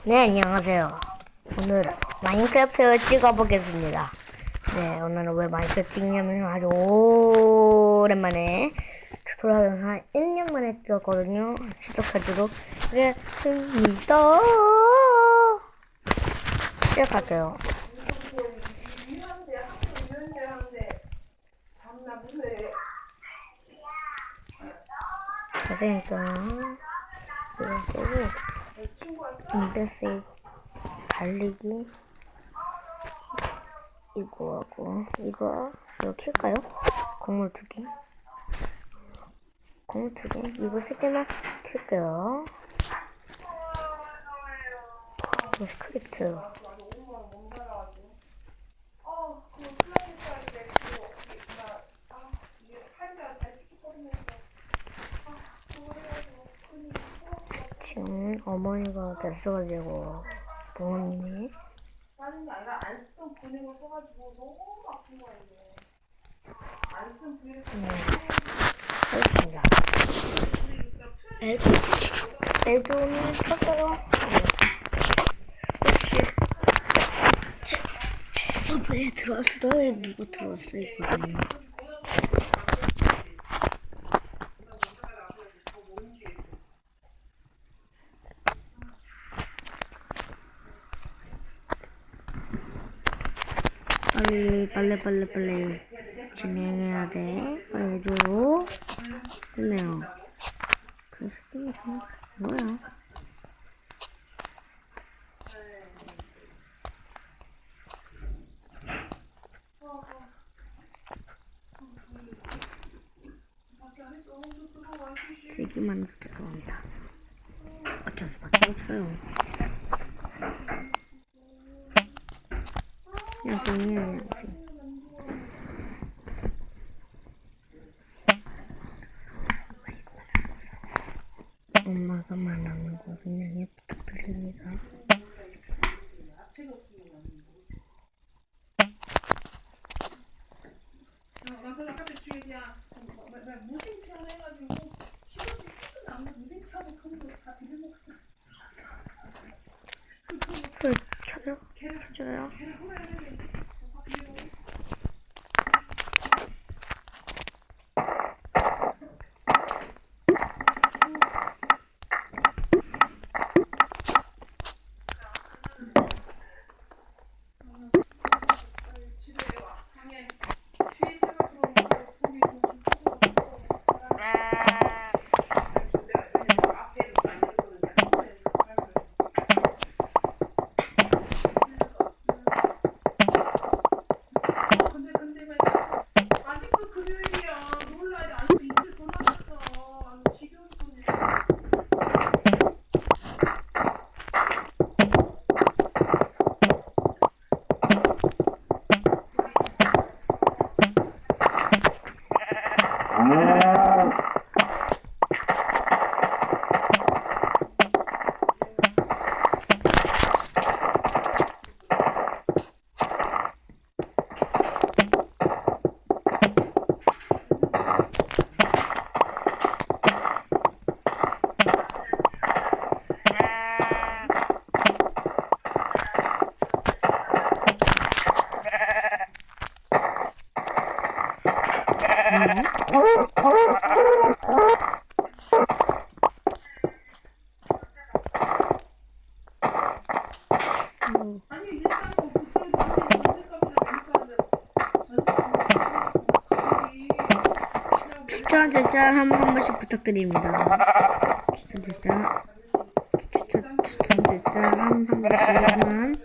네, 안녕하세요. 오늘 마인크래프트를 찍어보겠습니다. 네, 오늘은 왜 마인크래프트 찍냐면 아주 오랜만에 튜토리얼을 한 1년 만에 찍었거든요. 시작하도록 하겠습니다. 시작할게요. 자세니까 이거 쓰고 인터세이브 달리기 이거 하고 이거 킬까요? 건물 2개 이거 3개만 킬게요. 이거 스크립트 지금 어머니가 됐어가지고 부모님이 다른 게 아니라 안 쓰던 근육을 써가지고 너무 아픈 거야 이게. 안 쓰던 근육을 하겠습니다. 애존을 켰어요. 혹시 제 서버에 들어왔어요? 누구 들어왔어요? 이거든요. 빨리 진행해야 돼. 빨리 해줘. 됐네요. 저 스킨이 그냥 뭐야? 세기만 해서 들어옵니다. 어쩔 수밖에 없어요. 안녕하세요. 엄마가 말하는 거 그냥 부탁드립니다. 무생채로 해가지고 시금치 조금 남는 무생채하고 그런 거다 비벼 먹었어. 소리 켜요? 켜줘요? 추천 제작 한 번씩 부탁드립니다. 추천 제작 한 번씩만